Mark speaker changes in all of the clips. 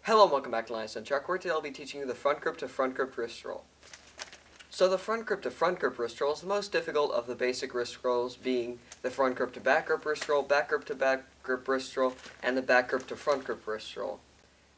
Speaker 1: Hello and welcome back to Linus and Nunchaku, where today I'll be teaching you the front grip to front grip wrist roll. So the front grip to front grip wrist roll is the most difficult of the basic wrist rolls, being the front grip to back grip wrist roll, back grip to back grip wrist roll, and the back grip to front grip wrist roll.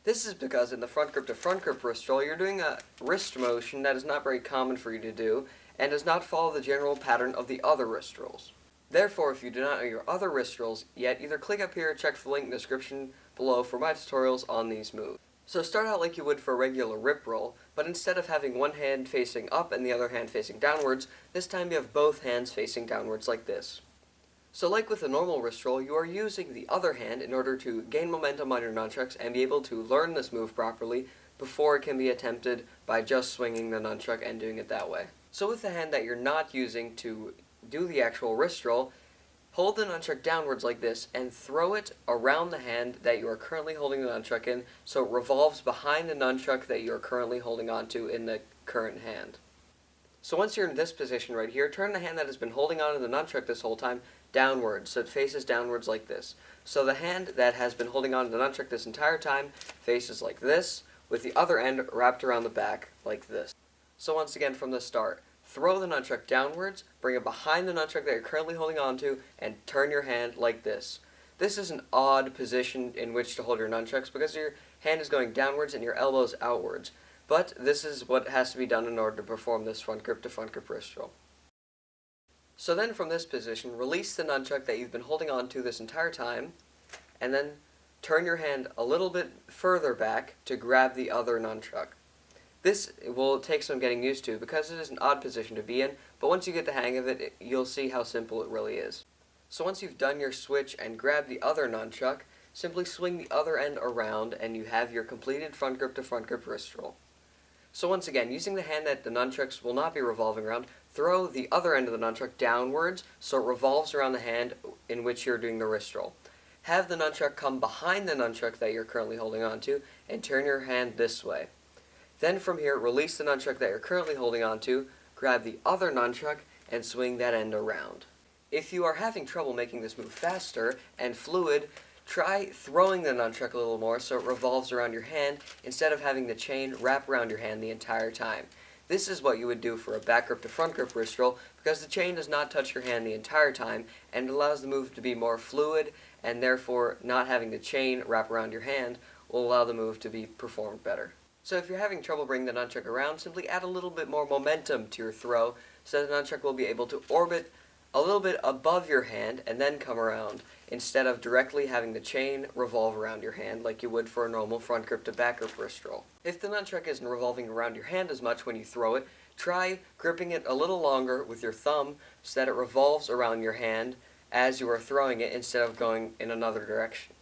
Speaker 1: This is because in the front grip to front grip wrist roll, you're doing a wrist motion that is not very common for you to do, and does not follow the general pattern of the other wrist rolls. Therefore, if you do not know your other wrist rolls yet, either click up here or check the link in the description below for my tutorials on these moves. So start out like you would for a regular rip roll, but instead of having one hand facing up and the other hand facing downwards, this time you have both hands facing downwards like this. So like with a normal wrist roll, you are using the other hand in order to gain momentum on your nunchucks and be able to learn this move properly before it can be attempted by just swinging the nunchuck and doing it that way. So with the hand that you're not using to do the actual wrist roll, hold the nunchuck downwards like this and throw it around the hand that you are currently holding the nunchuck in so it revolves behind the nunchuck that you are currently holding onto in the current hand. So once you're in this position right here, turn the hand that has been holding onto the nunchuck this whole time downwards so it faces downwards like this. So the hand that has been holding onto the nunchuck this entire time faces like this, with the other end wrapped around the back like this. So once again from the start, throw the nunchuck downwards, bring it behind the nunchuck that you're currently holding onto, and turn your hand like this. This is an odd position in which to hold your nunchucks because your hand is going downwards and your elbows outwards. But this is what has to be done in order to perform this front grip to front grip wrist roll. So then from this position, release the nunchuck that you've been holding onto this entire time, and then turn your hand a little bit further back to grab the other nunchuck. This will take some getting used to because it is an odd position to be in, but once you get the hang of it, you'll see how simple it really is. So once you've done your switch and grabbed the other nunchuck, simply swing the other end around and you have your completed front grip to front grip wrist roll. So once again, using the hand that the nunchucks will not be revolving around, throw the other end of the nunchuck downwards so it revolves around the hand in which you're doing the wrist roll. Have the nunchuck come behind the nunchuck that you're currently holding onto and turn your hand this way. Then from here, release the nunchuck that you're currently holding onto, grab the other nunchuck, and swing that end around. If you are having trouble making this move faster and fluid, try throwing the nunchuck a little more so it revolves around your hand instead of having the chain wrap around your hand the entire time. This is what you would do for a back grip to front grip wrist roll because the chain does not touch your hand the entire time and it allows the move to be more fluid, and therefore not having the chain wrap around your hand will allow the move to be performed better. So if you're having trouble bringing the nunchuck around, simply add a little bit more momentum to your throw so the nunchuck will be able to orbit a little bit above your hand and then come around, instead of directly having the chain revolve around your hand like you would for a normal front grip to back grip wrist roll. If the nunchuck isn't revolving around your hand as much when you throw it, try gripping it a little longer with your thumb so that it revolves around your hand as you are throwing it instead of going in another direction.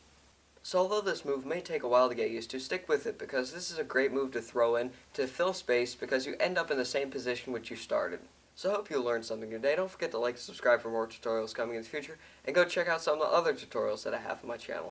Speaker 1: So although this move may take a while to get used to, stick with it because this is a great move to throw in to fill space because you end up in the same position which you started. So I hope you learned something today. Don't forget to like and subscribe for more tutorials coming in the future, and go check out some of the other tutorials that I have on my channel.